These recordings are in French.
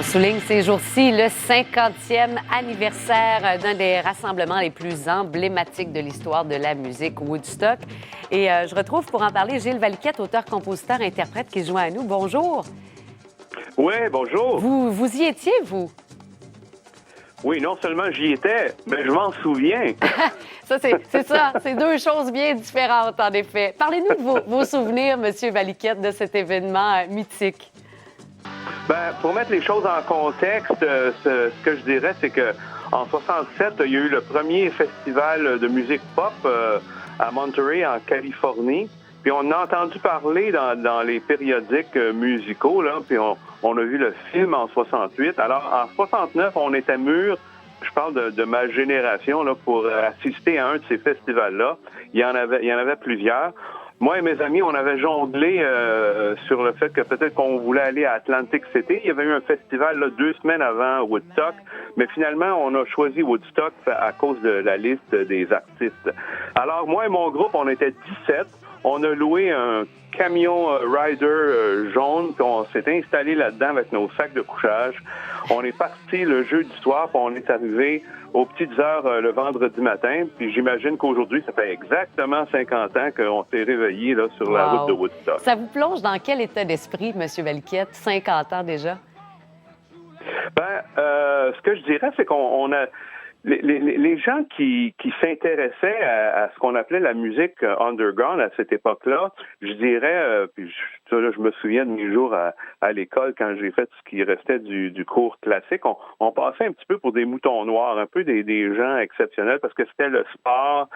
On souligne ces jours-ci le 50e anniversaire d'un des rassemblements les plus emblématiques de l'histoire de la musique, Woodstock. Et je retrouve pour en parler Gilles Valiquette, auteur, compositeur, interprète, qui se joint à nous. Bonjour. Oui, bonjour. Vous y étiez, vous? Oui, non seulement j'y étais, mais je m'en souviens. Ça, c'est ça. C'est deux choses bien différentes, en effet. Parlez-nous de vos souvenirs, M. Valiquette, de cet événement mythique. Ben, pour mettre les choses en contexte, ce que je dirais, c'est que en 67, il y a eu le premier festival de musique pop à Monterey, en Californie. Puis on a entendu parler dans les périodiques musicaux, là, puis on a vu le film en 68. Alors, en 69, on était mûrs, je parle de ma génération, là, pour assister à un de ces festivals-là. Il y en avait plusieurs. Moi et mes amis, on avait jonglé sur le fait que peut-être qu'on voulait aller à Atlantic City. Il y avait eu un festival là, 2 semaines avant Woodstock, mais finalement, on a choisi Woodstock à cause de la liste des artistes. Alors, moi et mon groupe, on était 17. On a loué un camion rider jaune, puis on s'est installé là-dedans avec nos sacs de couchage. On est parti le jeudi soir, puis on est arrivé aux petites heures le vendredi matin. Puis j'imagine qu'aujourd'hui, ça fait exactement 50 ans qu'on s'est réveillé là, sur la route de Woodstock. Ça vous plonge dans quel état d'esprit, M. Valiquette, 50 ans déjà? Ben, ce que je dirais, c'est qu'on a... Les gens qui s'intéressaient à ce qu'on appelait la musique underground à cette époque-là, je dirais, puis je me souviens de mes jours à l'école quand j'ai fait ce qui restait du cours classique, on passait un petit peu pour des moutons noirs, un peu des gens exceptionnels parce que c'était le sport,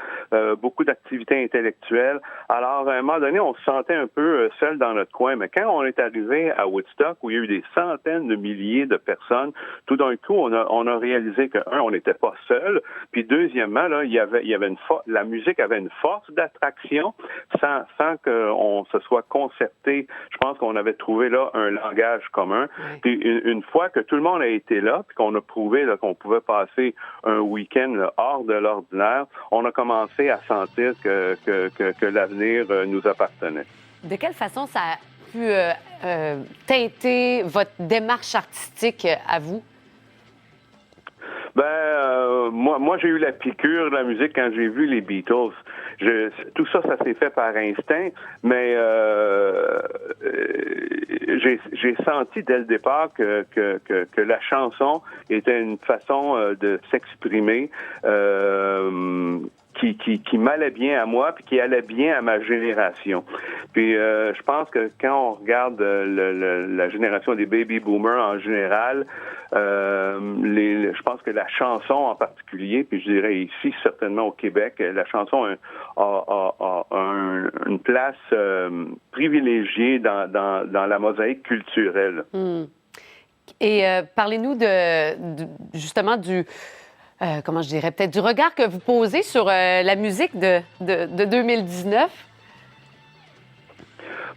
beaucoup d'activités intellectuelles. Alors, à un moment donné, on se sentait un peu seul dans notre coin, mais quand on est arrivé à Woodstock, où il y a eu des centaines de milliers de personnes, tout d'un coup, on a réalisé que, on n'était pas seul. Puis deuxièmement, là, la musique avait une force d'attraction sans qu'on se soit concerté. Je pense qu'on avait trouvé là un langage commun. Puis une fois que tout le monde a été là, puis qu'on a prouvé là, qu'on pouvait passer un week-end là, hors de l'ordinaire, on a commencé à sentir que l'avenir nous appartenait. De quelle façon ça a pu teinter votre démarche artistique à vous? Ben, moi, j'ai eu la piqûre de la musique quand j'ai vu les Beatles. Tout ça s'est fait par instinct, mais j'ai senti dès le départ que la chanson était une façon de s'exprimer qui m'allait bien à moi puis qui allait bien à ma génération. Puis je pense que quand on regarde la génération des baby boomers en général, je pense que la chanson en particulier, puis je dirais ici certainement au Québec, la chanson a une place privilégiée dans la mosaïque culturelle. Et parlez-nous justement du comment je dirais, peut-être du regard que vous posez sur la musique de 2019?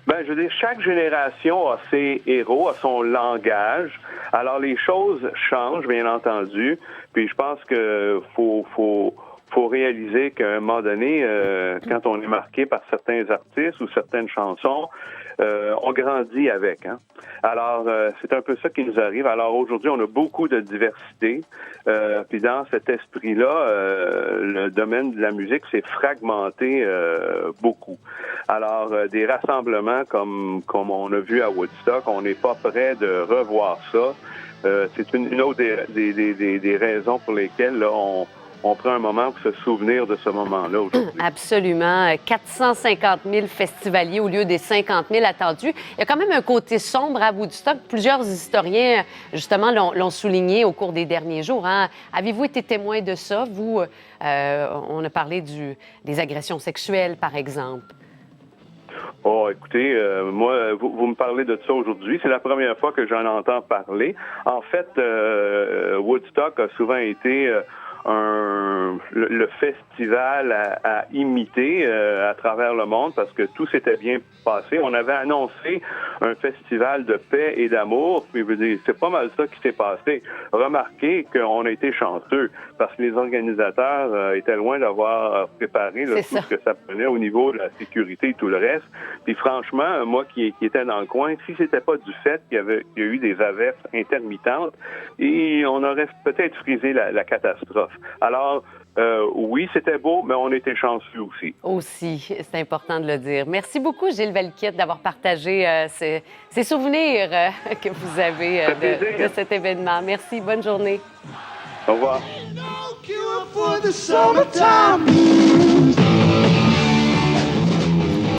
Ben, je veux dire, chaque génération a ses héros, a son langage. Alors, les choses changent, bien entendu. Puis, je pense que faut réaliser qu'à un moment donné, quand on est marqué par certains artistes ou certaines chansons, on grandit avec. Hein? Alors, c'est un peu ça qui nous arrive. Alors, aujourd'hui, on a beaucoup de diversité. Puis dans cet esprit-là, le domaine de la musique s'est fragmenté beaucoup. Alors, des rassemblements comme on a vu à Woodstock, on n'est pas prêt de revoir ça. C'est une autre des raisons pour lesquelles là, on prend un moment pour se souvenir de ce moment-là aujourd'hui. Absolument. 450 000 festivaliers au lieu des 50 000 attendus. Il y a quand même un côté sombre à Woodstock. Plusieurs historiens, justement, l'ont souligné au cours des derniers jours. Hein. Avez-vous été témoin de ça? Vous, on a parlé des agressions sexuelles, par exemple. Oh, écoutez, moi, vous me parlez de ça aujourd'hui. C'est la première fois que j'en entends parler. En fait, Woodstock a souvent été le festival à imiter à travers le monde parce que tout s'était bien passé. On avait annoncé un festival de paix et d'amour, puis je veux dire, c'est pas mal ça qui s'est passé. Remarquez qu'on a été chanceux parce que les organisateurs étaient loin d'avoir préparé tout ce que ça prenait au niveau de la sécurité et tout le reste. Puis franchement, moi qui étais dans le coin, si c'était pas du fait qu'il y a eu des averses intermittentes, et on aurait peut-être frisé la catastrophe. Alors, oui, c'était beau, mais on était chanceux aussi. Aussi, c'est important de le dire. Merci beaucoup, Gilles Valiquette, d'avoir partagé ces souvenirs que vous avez de cet événement. Merci, bonne journée. Au revoir.